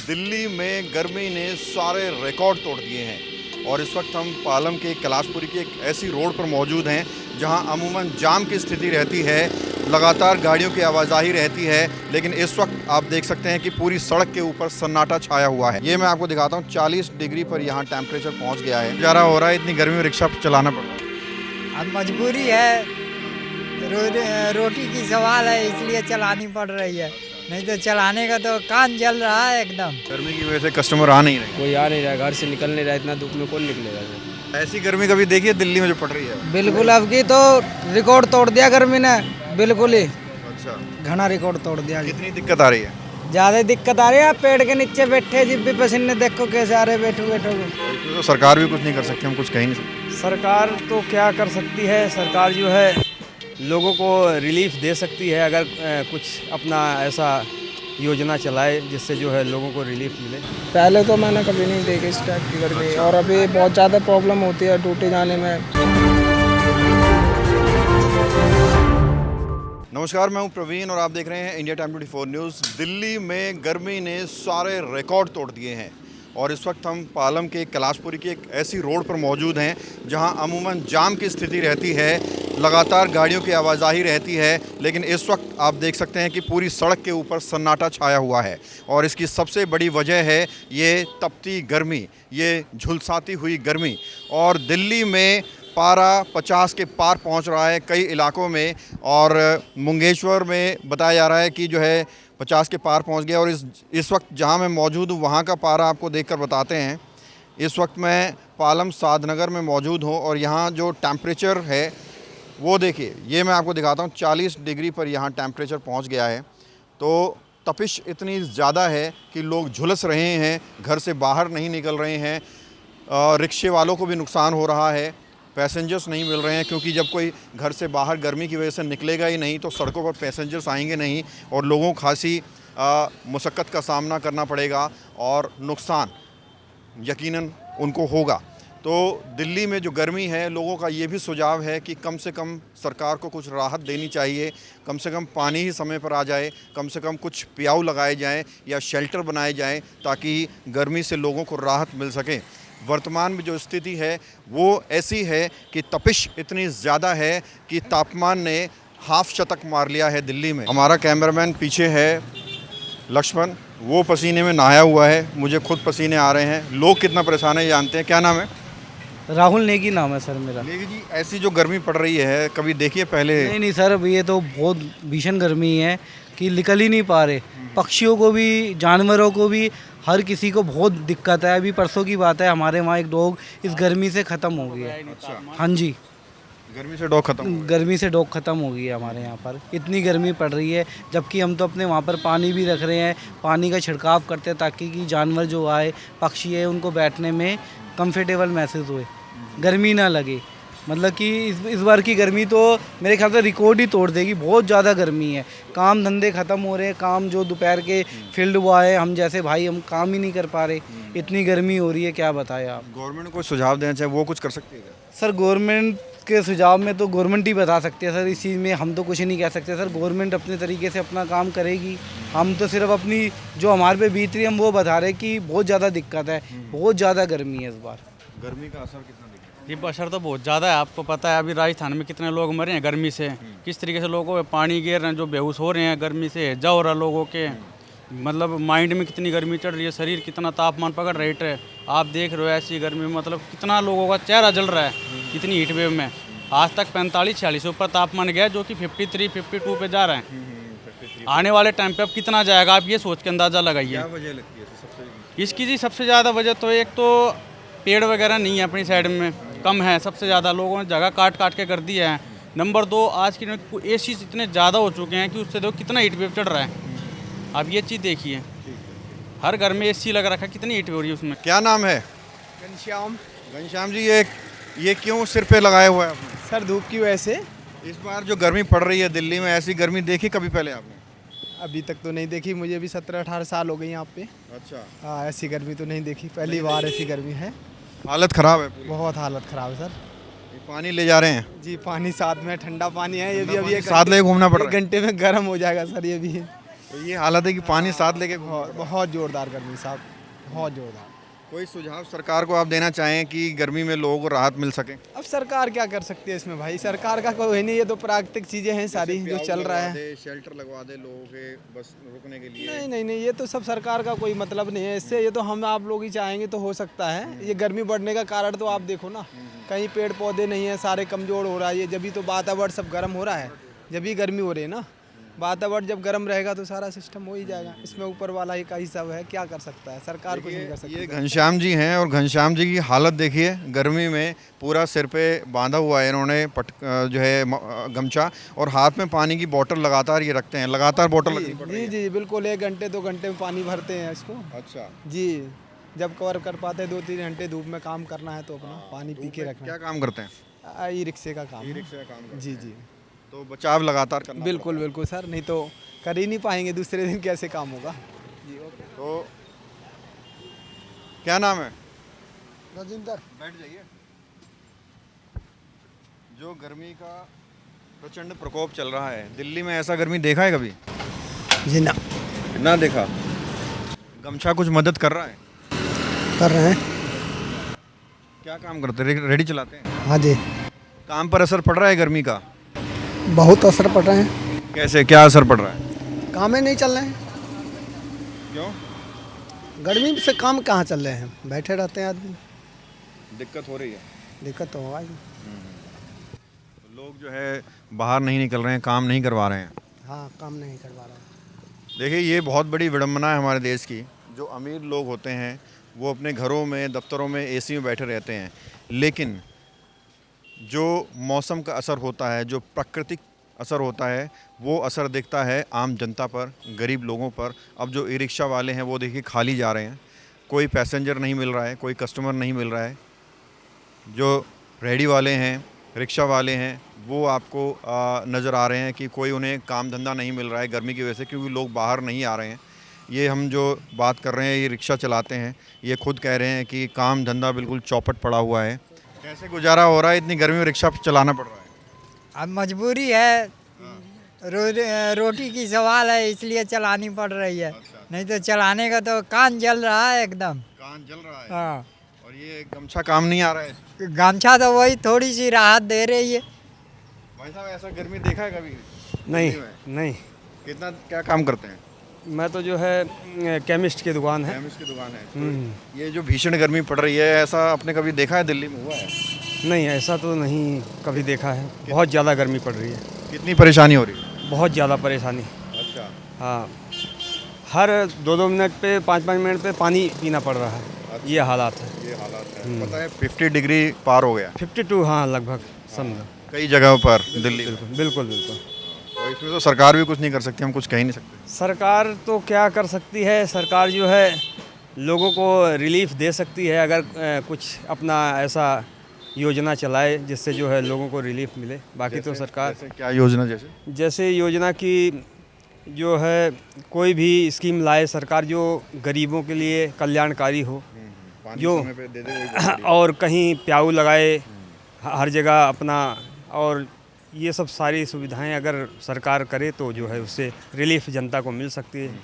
दिल्ली में गर्मी ने सारे रिकॉर्ड तोड़ दिए हैं और इस वक्त हम पालम के कैलाशपुरी की एक ऐसी रोड पर मौजूद हैं जहां अमूमन जाम की स्थिति रहती है, लगातार गाड़ियों की आवाजाही रहती है, लेकिन इस वक्त आप देख सकते हैं कि पूरी सड़क के ऊपर सन्नाटा छाया हुआ है। ये मैं आपको दिखाता हूँ, 40 डिग्री पर यहाँ टेम्परेचर पहुँच गया है। गुजारा हो रहा है, इतनी गर्मी में रिक्शा चलाना पड़ रहा है। अब मजबूरी है, रोटी की सवाल है, इसलिए चलानी पड़ रही है, नहीं तो चलाने का तो कान जल रहा है एकदम। गर्मी की वजह से कस्टमर आ नहीं रहे, कोई आ नहीं रहा, घर से निकल नहीं रहा, इतना धूप में कौन निकलेगा। ऐसी गर्मी कभी देखी है दिल्ली में जो पड़ रही है? बिल्कुल, अब की तो रिकॉर्ड तोड़ दिया गर्मी ने, बिल्कुल ही अच्छा, घना रिकॉर्ड तोड़ दिया। कितनी दिक्कत आ रही है? ज़्यादा दिक्कत आ रही है, पेड़ के नीचे बैठे जिब भी पसीने देखो कैसे आ रहे, बैठो बैठो। तो सरकार भी कुछ नहीं कर सकती, हम कुछ कह ही नहीं सकते। सरकार तो क्या कर सकती है, सरकार जो है लोगों को रिलीफ दे सकती है, अगर कुछ अपना ऐसा योजना चलाए जिससे जो है लोगों को रिलीफ मिले। पहले तो मैंने कभी नहीं देखी इस टाइप की गर्मी, और अभी बहुत ज़्यादा प्रॉब्लम होती है ड्यूटी जाने में। नमस्कार, मैं हूं प्रवीण और आप देख रहे हैं इंडिया टाइम 24 न्यूज़। दिल्ली में गर्मी ने सारे रिकॉर्ड तोड़ दिए हैं और इस वक्त हम पालम के कैलाशपुरी की एक ऐसी रोड पर मौजूद हैं जहां अमूमन जाम की स्थिति रहती है, लगातार गाड़ियों की आवाजाही रहती है, लेकिन इस वक्त आप देख सकते हैं कि पूरी सड़क के ऊपर सन्नाटा छाया हुआ है और इसकी सबसे बड़ी वजह है ये तपती गर्मी, ये झुलसाती हुई गर्मी। और दिल्ली में पारा 50 के पार पहुंच रहा है कई इलाकों में, और मुंगेश्वर में बताया जा रहा है कि जो है 50 के पार पहुंच गया। और इस वक्त जहां मैं मौजूद हूं वहां का पारा आपको देखकर बताते हैं। इस वक्त मैं पालम सादनगर में मौजूद हूं और यहां जो टेम्परेचर है वो देखिए, ये मैं आपको दिखाता हूं, 40 डिग्री पर यहाँ टेम्परेचर पहुँच गया है। तो तपिश इतनी ज़्यादा है कि लोग झुलस रहे हैं, घर से बाहर नहीं निकल रहे हैं, रिक्शे वालों को भी नुकसान हो रहा है, पैसेंजर्स नहीं मिल रहे हैं, क्योंकि जब कोई घर से बाहर गर्मी की वजह से निकलेगा ही नहीं तो सड़कों पर पैसेंजर्स आएंगे नहीं और लोगों को खासी मुशक्क़त का सामना करना पड़ेगा और नुकसान यकीनन उनको होगा। तो दिल्ली में जो गर्मी है, लोगों का ये भी सुझाव है कि कम से कम सरकार को कुछ राहत देनी चाहिए, कम से कम पानी ही समय पर आ जाए, कम से कम कुछ प्याऊ लगाए जाएँ या शेल्टर बनाए जाएँ ताकि गर्मी से लोगों को राहत मिल सके। वर्तमान में जो स्थिति है वो ऐसी है कि तपिश इतनी ज़्यादा है कि तापमान ने हाफ शतक मार लिया है दिल्ली में। हमारा कैमरामैन पीछे है लक्ष्मण, वो पसीने में नहाया हुआ है, मुझे खुद पसीने आ रहे हैं। लोग कितना परेशान है जानते हैं। क्या नाम है? राहुल नेगी नाम है सर मेरा। नेगी जी, ऐसी जो गर्मी पड़ रही है कभी देखिए पहले? नहीं सर, ये तो बहुत भीषण गर्मी है कि निकल ही नहीं पा रहे। पक्षियों को भी, जानवरों को भी, हर किसी को बहुत दिक्कत है। अभी परसों की बात है, हमारे वहाँ एक डॉग इस गर्मी से ख़त्म हो गया। अच्छा, हाँ जी, गर्मी से डॉग खत्म? गर्मी से डॉग ख़त्म हो गई है हमारे यहाँ पर। इतनी गर्मी पड़ रही है, जबकि हम तो अपने वहाँ पर पानी भी रख रहे हैं, पानी का छिड़काव करते हैं ताकि कि जानवर जो आए, पक्षी है, उनको बैठने में कंफर्टेबल महसूस हुए, गर्मी ना लगे। मतलब कि इस बार की गर्मी तो मेरे ख्याल से रिकॉर्ड ही तोड़ देगी। बहुत ज़्यादा गर्मी है, काम धंधे ख़त्म हो रहे हैं, काम जो दोपहर के फील्ड हुआ है, हम जैसे भाई हम काम ही नहीं कर पा रहे, इतनी गर्मी हो रही है, क्या बताएं आप। गवर्नमेंट को सुझाव देना चाहिए, वो कुछ कर सकती है क्या? सर गवर्नमेंट के सुझाव में तो गवर्नमेंट ही बता सकती है सर, इस चीज़ में हम तो कुछ नहीं कह सकते सर। गवर्नमेंट अपने तरीके से अपना काम करेगी, हम तो सिर्फ अपनी जो हमारे पे बीत रही है हम वो बता रहे कि बहुत ज़्यादा दिक्कत है, बहुत ज़्यादा गर्मी है इस बार। गर्मी का असर कितना दिख रहा है? ये असर तो बहुत ज़्यादा है, आपको पता है अभी राजस्थान में कितने लोग मरे हैं गर्मी से, किस तरीके से लोगों को पानी गिर रहे हैं, जो बेहोश हो रहे हैं गर्मी से, जा हो रहा लोगों के, मतलब माइंड में कितनी गर्मी चढ़ रही है, शरीर कितना तापमान पकड़ रही है। आप देख रहे हो ऐसी गर्मी में मतलब कितना लोगों का चेहरा जल रहा है इतनी हीट वेव में। आज तक 45-46 से ऊपर तापमान गया, जो कि 53-52 पे जा रहे हैं। आने वाले टाइम पे अब कितना जाएगा, आप ये सोच के अंदाज़ा लगाइए। क्या वजह लगती है सबसे? इसकी जी सबसे ज़्यादा वजह तो एक तो पेड़ वगैरह नहीं है अपनी साइड में, कम है, सबसे ज़्यादा लोगों ने जगह काट काट के कर दी है। नंबर 2, आज की AC इतने ज़्यादा हो चुके हैं कि उससे देखो कितना हीट वेव चढ़ रहा है। आप ये चीज़ देखिए, हर घर में AC लगा रखा है, कितनी हीट हो रही है उसमें। क्या नाम है? घनश्याम। घनश्याम जी, ये क्यों सिर पे लगाया हुआ है आपने? सर धूप की वजह से। इस बार जो गर्मी पड़ रही है दिल्ली में, ऐसी गर्मी देखी कभी पहले आपने? अभी तक तो नहीं देखी, मुझे भी 17-18 साल हो गए यहाँ पे। अच्छा, हाँ, ऐसी गर्मी तो नहीं देखी, पहली बार ऐसी गर्मी है। हालत ख़राब है पूरी। बहुत हालत ख़राब है सर। ये पानी ले जा रहे हैं जी, पानी साथ में, ठंडा पानी है ये भी। अभी साथ ले घूमना पड़ रहा है। 1 घंटे में गर्म हो जाएगा सर ये भी। तो ये हालत है कि पानी साथ लेके घूम रहे हो। बहुत ज़ोरदार गर्मी साहब, बहुत ज़ोरदार। कोई सुझाव सरकार को आप देना चाहें कि गर्मी में लोगों को राहत मिल सके? अब सरकार क्या कर सकती है इसमें भाई, सरकार का कोई नहीं, ये तो प्राकृतिक चीज़ें हैं सारी जो चल रहा है। शेल्टर लगवा दे लोगों के बस रुकने के लिए। नहीं नहीं नहीं, ये तो सब सरकार का कोई मतलब नहीं है इससे, ये तो हम आप लोग ही चाहेंगे तो हो सकता है। ये गर्मी बढ़ने का कारण तो आप देखो ना, कहीं पेड़ पौधे नहीं है, सारे कमज़ोर हो रहा है, ये जब भी तो वातावरण सब गर्म हो रहा है, जब भी गर्मी हो रही है ना। वातावरण जब गर्म रहेगा तो सारा सिस्टम हो ही जाएगा, इसमें ऊपर वाला ही का ही सब है, क्या कर सकता है सरकार, कुछ नहीं कर सकती। ये घनश्याम जी हैं और घनश्याम जी की हालत देखिए, गर्मी में पूरा सिर पे बांधा हुआ है इन्होंने जो है गमछा, और हाथ में पानी की बोतल लगातार ये रखते हैं, लगातार बोतल लगनी पड़ रही जी है। जी बिल्कुल, 1 घंटे 2 घंटे में पानी भरते हैं इसको। अच्छा, जी, जब कवर कर पाते हैं 2-3 घंटे धूप में काम करना है तो अपना पानी पी के रखना क्या काम करते हैं? है। ई रिक्शे का काम है। रिक्शे का काम करते जी हैं। जी तो बचाव लगातार करना बिल्कुल बिल्कुल सर, नहीं तो कर ही नहीं पाएंगे, दूसरे दिन कैसे काम होगा। जी ओके। पड़ता है। तो क्या नाम है? राजेंद्र। बैठ जाइए। जो गर्मी का प्रचंड प्रकोप चल रहा है, दिल्ली में ऐसा गर्मी देखा है कभी? जी ना, ना देखा। गमछा कुछ मदद कर रहा है? कर रहे हैं। क्या काम करते हैं? रेडी चलाते हैं? हाँ जी, काम पर असर पड़ रहा है गर्मी का? बहुत असर पड़ रहे हैं, कैसे, क्या असर पड़ रहा है? काम ही नहीं चल रहे हैं। क्यों? गर्मी से काम कहाँ चल रहे हैं, बैठे रहते हैं आदमी, दिक्कत हो रही है। दिक्कत तो होगा ही। लोग जो है बाहर नहीं निकल रहे हैं, काम नहीं करवा रहे हैं। हाँ, काम नहीं करवा रहे। देखिए, ये बहुत बड़ी विडम्बना है हमारे देश की। जो अमीर लोग होते हैं वो अपने घरों में, दफ्तरों में एसी में बैठे रहते हैं, लेकिन जो मौसम का असर होता है, जो प्राकृतिक असर होता है, वो असर दिखता है आम जनता पर, गरीब लोगों पर। अब जो ई रिक्शा वाले हैं वो देखिए खाली जा रहे हैं, कोई पैसेंजर नहीं मिल रहा है, कोई कस्टमर नहीं मिल रहा है। जो रेहड़ी वाले हैं, रिक्शा वाले हैं, वो आपको नज़र आ रहे हैं कि कोई उन्हें काम धंधा नहीं मिल रहा है गर्मी की वजह से, क्योंकि लोग बाहर नहीं आ रहे हैं। ये हम जो बात कर रहे हैं, ये रिक्शा चलाते हैं, ये खुद कह रहे हैं कि काम धंधा बिल्कुल चौपट पड़ा हुआ है। कैसे गुजारा हो रहा है? इतनी गर्मी में रिक्शा चलाना पड़ रहा है। अब मजबूरी है, रोटी की सवाल है, इसलिए चलानी पड़ रही है, नहीं तो चलाने का तो कान जल रहा है एकदम। कान जल रहा है। हाँ, और ये गमछा काम नहीं आ रहा है। गमछा तो वही थोड़ी सी राहत दे रही है। भाई साहब, ऐसा गर्मी देखा है कभी? नहीं दिल्ली में? नहीं, कितना क्या काम करते हैं? मैं तो जो है केमिस्ट की दुकान है। केमिस्ट की दुकान है। तो ये जो भीषण गर्मी पड़ रही है, ऐसा आपने कभी देखा है दिल्ली में? हुआ है? नहीं, ऐसा तो नहीं कभी देखा है। बहुत ज़्यादा गर्मी पड़ रही है, कितनी परेशानी हो रही है? बहुत ज़्यादा परेशानी। अच्छा। हाँ, हर 2-2 मिनट पे, 5-5 मिनट पे पानी पीना पड़ रहा है। ये हालात है। ये हालात है। पता है 50 डिग्री पार हो गया 52, हाँ लगभग, समझो। कई जगहों पर दिल्ली में। बिल्कुल बिल्कुल बिल्कुल। और इसमें तो सरकार भी कुछ नहीं कर सकती, हम कुछ कह ही नहीं सकते। सरकार तो क्या कर सकती है, सरकार जो है लोगों को रिलीफ दे सकती है, अगर कुछ अपना ऐसा योजना चलाए जिससे जो है लोगों को रिलीफ मिले। बाकी तो सरकार जैसे क्या योजना? जैसे योजना की जो है कोई भी स्कीम लाए सरकार जो गरीबों के लिए कल्याणकारी हो, पानी जो समय पे दे दे वही बहुत बढ़िया। और कहीं प्याऊ लगाए हर जगह अपना, और ये सब सारी सुविधाएं अगर सरकार करे तो जो है उससे रिलीफ जनता को मिल सकती है।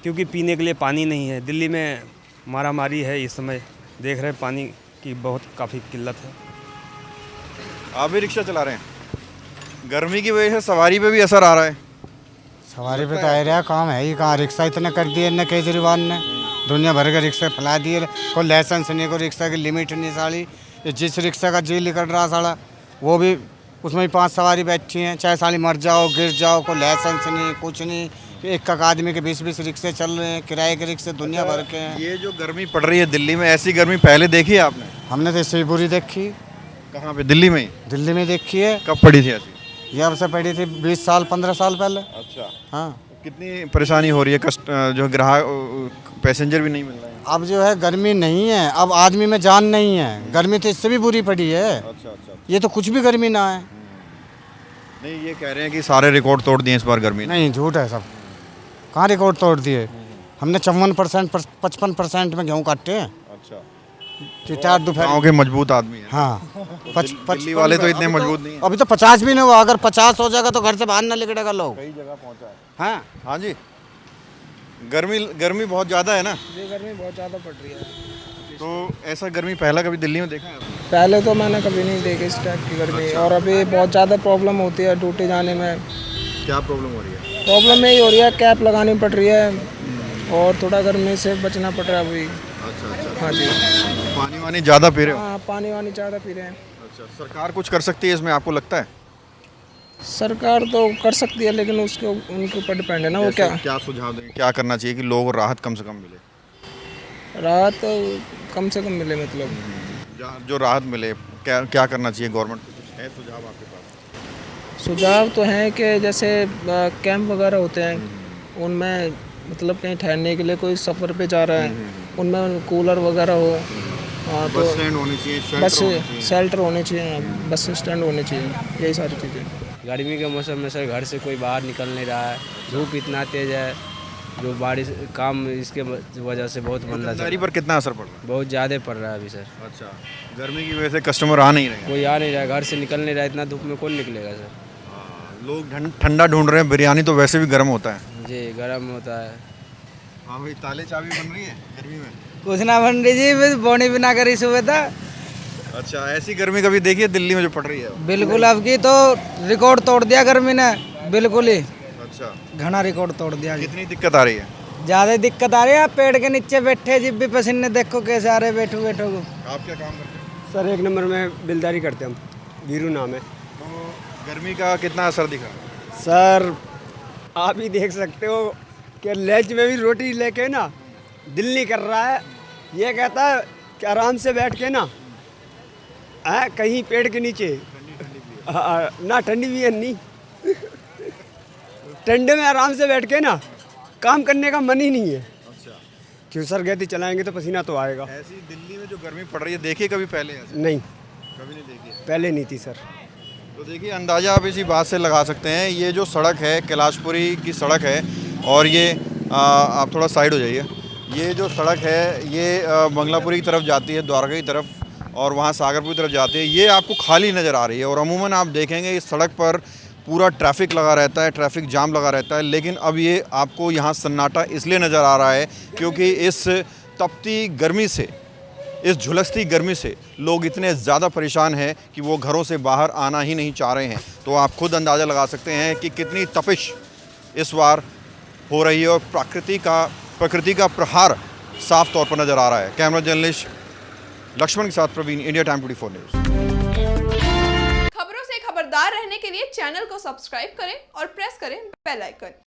क्योंकि पीने के लिए पानी नहीं है, दिल्ली में मारामारी है इस समय, देख रहे हैं पानी की बहुत काफ़ी किल्लत है। आप भी रिक्शा चला रहे हैं, गर्मी की वजह से सवारी पे भी असर आ रहा है। सवारी पे तो आ रहा काम है ही कहाँ, रिक्शा इतने कर दिए इन्हें केजरीवाल ने, दुनिया भर के रिक्शा फैला दिए। कोई लाइसेंस नहीं, कोई रिक्शा की लिमिट नहीं साड़ी। ये जिस रिक्शा का जी निकल रहा साड़ा, वो भी उसमें ही 5 सवारी बैठी हैं, चाहे साड़ी मर जाओ गिर जाओ, कोई लाइसेंस नहीं कुछ नहीं। एक आदमी के 20-20 रिक्शे चल रहे हैं, किराए के रिक्शे दुनिया भर के हैं। ये जो गर्मी पड़ रही है दिल्ली में, ऐसी गर्मी पहले देखी है आपने? हमने तो इससे बुरी देखी। कहाँ पे? दिल्ली में ही? दिल्ली में देखी है। कब पड़ी थी ऐसी? ये अब से पड़ी थी 20 साल 15 साल पहले। अच्छा। हाँ, कितनी परेशानी हो रही है? जो ग्राहक पैसेंजर भी नहीं मिल रहे हैं। अब जो है गर्मी नहीं है, अब आदमी में जान नहीं है। गर्मी तो इससे भी बुरी पड़ी है, अच्छा अच्छा। ये तो कुछ भी गर्मी ना है। नहीं, ये कह रहे हैं कि सारे रिकॉर्ड तोड़ दिए इस बार गर्मी ने। नहीं, झूठ है सब। कहाँ रिकॉर्ड तोड़ दिए? हमने 54% 55% में गेहूँ काटे हैं। अच्छा। कि 4 दोपहर। गाँव के मजबूत आदमी हैं। हाँ, दिल्ली वाले तो इतने मजबूत नहीं हैं। अभी तो 50 भी नहीं हुआ। अगर 50 हो जाएगा तो घर से बाहर ना निकलेगा लोग। कई जगह पहुंचा है। हाँ, हाँ जी, गर्मी बहुत ज़्यादा है ना, ये गर्मी बहुत ज़्यादा पड़ रही है। तो ऐसा गर्मी पहला कभी दिल्ली में देखा है आपने? पहले तो मैंने कभी नहीं देखी इस टाइप की गर्मी, और अभी बहुत ज़्यादा प्रॉब्लम होती है ड्यूटी जाने में। क्या प्रॉब्लम हो रही है? प्रॉब्लम यही हो रही है, कैप लगानी पड़ रही है और थोड़ा गर्मी से बचना पड़ रहा है अभी। अच्छा, हाँ जी, पानी वानी ज़्यादा पी रहे हो? हाँ पानी वानी ज़्यादा पी रहे हैं। अच्छा, सरकार कुछ कर सकती है इसमें, आपको लगता है? सरकार तो कर सकती है, लेकिन उसके उनके ऊपर डिपेंड है ना वो क्या क्या सुझाव दें, क्या करना चाहिए कि लोगों को राहत कम से कम मिले? राहत कम से कम मिले, मतलब जो राहत मिले, क्या क्या करना चाहिए गवर्नमेंट को? कुछ है सुझाव आपके पास? सुझाव तो हैं कि जैसे कैंप वगैरह होते हैं उनमें, मतलब कहीं ठहरने के लिए कोई सफ़र पे जा रहा है उनमें कूलर वगैरह हो। हाँ, तो बस स्टैंड होने चाहिए, बस शेल्टर होने चाहिए। शेल्टर होने चाहिए, बस स्टैंड होने चाहिए, यही सारी चीज़ें। गर्मी के मौसम में सर घर से कोई बाहर निकल नहीं रहा है, धूप इतना तेज़ है, जो बारिश काम इसके वजह से बहुत मंदा चल दुकानदारी पर कितना असर पड़ रहा है? बहुत ज़्यादा पड़ रहा है अभी सर। अच्छा, गर्मी की वजह से कस्टमर आ नहीं रहे हैं। कोई आ नहीं रहा है, घर से निकल नहीं रहा है, इतना धूप में कौन निकलेगा सर। लोग ठंडा ढूंढ रहे हैं, बिरयानी तो वैसे भी गर्म होता है। जी गर्म होता है। हाँ भाई, ताले चाबी बन रही है गर्मी में? कुछ ना बन रही जी, बस बोनी बिना करी सुबह था। अच्छा, ऐसी गर्मी कभी देखी है दिल्ली में जो पड़ रही है? बिल्कुल, अब की तो रिकॉर्ड तोड़ दिया गर्मी ने, बिल्कुल ही अच्छा, घना रिकॉर्ड तोड़ दिया जी। कितनी दिक्कत आ रही है? ज़्यादा दिक्कत आ रही है, पेड़ के नीचे बैठे जिब भी पसीने देखो कैसे आ रहे बैठो बैठो को। आप क्या काम करते हैं? सर 1 नंबर में बिल्दारी करते हैं हम, वीरू नाम है। तो गर्मी का कितना असर दिखा? सर आप ही देख सकते हो कि लंच में भी रोटी लेके ना दिल नहीं कर रहा है, ये कहता है कि आराम से बैठ के ना कहीं पेड़ के नीचे ना, ठंडी भी है नहीं ठंडे में आराम से बैठ के ना काम करने का मन ही नहीं है। अच्छा, क्यों सर, गति चलाएंगे तो पसीना तो आएगा। ऐसी दिल्ली में जो गर्मी पड़ रही है देखी कभी पहले ऐसे? नहीं, कभी नहीं देखी है। पहले नहीं थी सर। तो देखिए, अंदाज़ा आप इसी बात से लगा सकते हैं, ये जो सड़क है कैलाशपुरी की सड़क है, और ये आप थोड़ा साइड हो जाइए, ये जो सड़क है ये मंगलापुरी की तरफ जाती है, द्वारका की तरफ, और वहाँ सागरपुर की तरफ जाती है। ये आपको खाली नज़र आ रही है, और अमूमन आप देखेंगे इस सड़क पर पूरा ट्रैफिक लगा रहता है, ट्रैफिक जाम लगा रहता है, लेकिन अब ये आपको यहाँ सन्नाटा इसलिए नज़र आ रहा है क्योंकि इस तपती गर्मी से, इस झुलसती गर्मी से लोग इतने ज़्यादा परेशान हैं कि वो घरों से बाहर आना ही नहीं चाह रहे हैं। तो आप खुद अंदाज़ा लगा सकते हैं कि कितनी तपिश इस बार हो रही है, और प्रकृति का प्रहार साफ तौर पर नज़र आ रहा है। कैमरा जर्नलिस्ट लक्ष्मण के साथ प्रवीण, इंडिया टाइम 24 न्यूज़। खबरों से खबरदार रहने के लिए चैनल को सब्सक्राइब करें और प्रेस करें बेल आइकन।